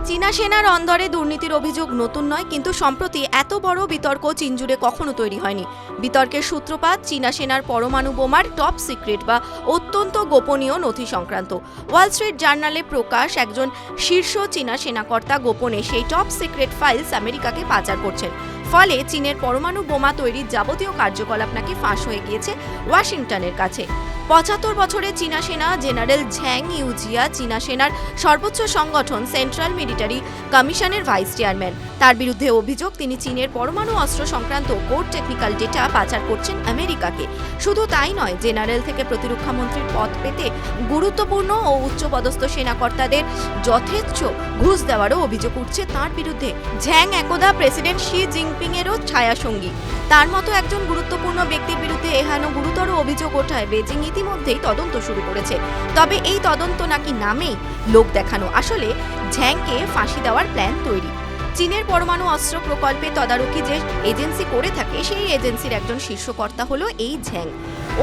চীনা সেনার অন্দরে দুর্নীতির অভিযোগ নতুন নয়, কিন্তু সম্প্রতি এত বড় বিতর্ক চীন জুড়ে কখনো তৈরি হয়নি। বিতর্কের সূত্রপাত চীনা সেনার পরমাণু বোমার টপ সিক্রেট বা অত্যন্ত গোপনীয় নথি সংক্রান্ত। ওয়াল স্ট্রিট জার্নালে প্রকাশ, একজন শীর্ষ চীনা সেনাকর্তা গোপনে সেই টপ সিক্রেট ফাইলস আমেরিকাকে পাচার করছেন। ফলে চীনের পরমাণু বোমা তৈরির যাবতীয় কার্যকলাপ নাকি ফাঁস হয়ে গিয়েছে ওয়াশিংটনের কাছে। ৭৫ বছরের চীনা সেনা জেনারেল ঝ্যাং ইউজিয়া চীনা সেনার সর্বোচ্চ সংগঠন সেন্ট্রাল মিলিটারি কমিশনের ভাইস চেয়ারম্যান। তার বিরুদ্ধে অভিযোগ, তিনি চীনের পরমাণু অস্ত্র সংক্রান্ত কোড টেকনিক্যাল ডেটা পাচার করছেন আমেরিকাকে। শুধু তাই নয়, জেনারেল থেকে প্রতিরক্ষা মন্ত্রীর পদ পেতে গুরুত্বপূর্ণ ও উচ্চপদস্থ সেনাকর্তাদের যথেচ্ছ ঘুষ দেওয়ারও অভিযোগ উঠছে তাঁর বিরুদ্ধে। ঝ্যাং একদা প্রেসিডেন্ট শি জিনপিং এরও ছায়াসঙ্গী। তার মতো একজন গুরুত্বপূর্ণ ব্যক্তির বিরুদ্ধে এহেন গুরুতর অভিযোগ ওঠায় বেজিং ইতিমধ্যেই তদন্ত শুরু করেছে। তবে এই তদন্ত নাকি নামেই লোক দেখানো, আসলে ঝ্যাংকে ফাঁসি দেওয়ার প্ল্যান তৈরি। চীনের পরমাণু অস্ত্র প্রকল্পে তদারকি যে এজেন্সি করে থাকে, সেই এজেন্সির একজন শীর্ষকর্তা হলো এই ঝ্যাং।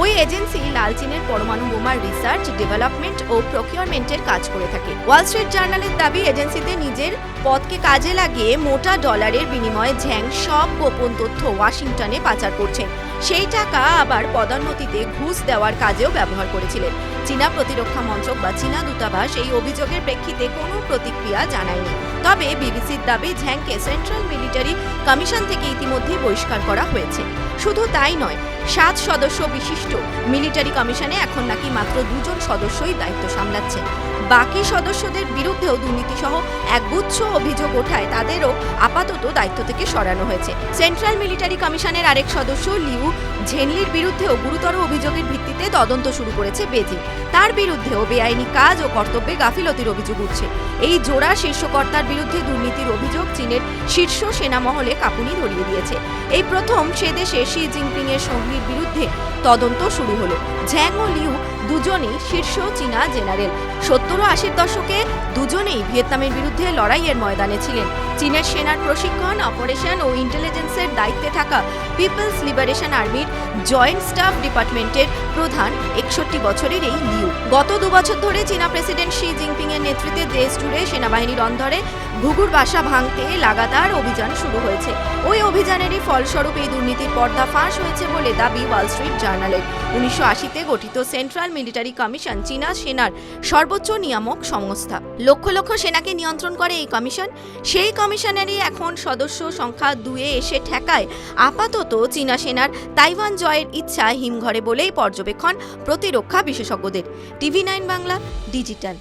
ওই এজেন্সি লাল চীনের পরমাণু বোমার রিসার্চ, ডেভেলপমেন্ট ও প্রকিউরমেন্টের কাজ করে থাকে। ওয়াল স্ট্রিট জার্নালের দাবি, এজেন্সিতে নিজের পদকে কাজে লাগিয়ে মোটা ডলারের বিনিময়ে ঝ্যাং সব গোপন তথ্য ওয়াশিংটনে পাচার করছেন। সেই টাকা আবার পদোন্নতিতে ঘুষ দেওয়ার কাজেও ব্যবহার করেছিলেন। চীনা প্রতিরক্ষা মন্ত্রক বা চীনা দূতাবাস এই অভিযোগের প্রেক্ষিতে কোনো প্রতিক্রিয়া জানায়নি। তবে বিবিসির দাবি, ঝ্যাংকে সেন্ট্রাল মিলিটারি কমিশন থেকে ইতিমধ্যেই বহিষ্কার করা হয়েছে। শুধু তাই নয়, 7 সদস্য বিশিষ্ট মিলিটারি কমিশনে এখন নাকি মাত্র 2 জন সদস্যই দায়িত্ব সামলাচ্ছেন। বাকি সদস্যদের বিরুদ্ধেও দুর্নীতিসহ একগুচ্ছ অভিযোগ ওঠায় তাদেরও আপাতত দায়িত্ব থেকে সরানো হয়েছে। সেন্ট্রাল মিলিটারি কমিশনের আরেক সদস্য লিউ ঝেনলির বিরুদ্ধেও গুরুতর অভিযোগের ভিত্তিতে তদন্ত শুরু করেছে বেজিং। তার বিরুদ্ধেও বেআইনি কাজ ও কর্তব্যে গাফিলতির অভিযোগ উঠছে। এই জোড়া শীর্ষকর্তার বিরুদ্ধে দুর্নীতির অভিযোগ চীনের শীর্ষ সেনা মহলে কাঁপুনি ধরিয়ে দিয়েছে। এই প্রথম সে দেশে শি জিনপিং এর সঙ্গীর বিরুদ্ধে তদন্ত শুরু হলো। ঝ্যাং ও লিউ দুজনেই শীর্ষ চীনা জেনারেল। ৭০ ও ৮০ দশকে দুজনেই ভিয়েতনামের বিরুদ্ধে লড়াইয়ের ময়দানে ছিলেন। চীনের সেনার প্রশিক্ষণ, অপারেশন ও ইন্টেলিজেন্সের দায়িত্বে থাকা পিপলস লিবারেশন আর্মির জয়েন্ট স্টাফ ডিপার্টমেন্টের প্রধান ৬১ বছরের এই লিউ। গত 2 বছর ধরে চীনা প্রেসিডেন্ট শি জিনপিং এর নেতৃত্বে দেশ জুড়ে সেনাবাহিনীর অন্দরে ঘুঘুর বাসা ভাঙতে লাগাতার অভিযান শুরু হয়েছে। ওই অভিযানেরই ফলস্বরূপ এই দুর্নীতির পর্দা ফাঁস হয়েছে বলে দাবি ওয়াল স্ট্রিট জার্নালের। ১৯৮০-তে গঠিত সেন্ট্রাল মিলিটারি কমিশন চীনা সেনার সর্বোচ্চ নিয়ামক সংস্থা। লক্ষ লক্ষ সেনাকে নিয়ন্ত্রণ করে এই কমিশন। সেই কমিশনেরই এখন সদস্য সংখ্যা 2-এ এসে ঠেকায় আপাতত চীনা সেনার তাইওয়ান জয়ের ইচ্ছা হিমঘরে বলেই পর্যবেক্ষণ প্রতিরক্ষা বিশেষজ্ঞদের। TV9 Bangla digital.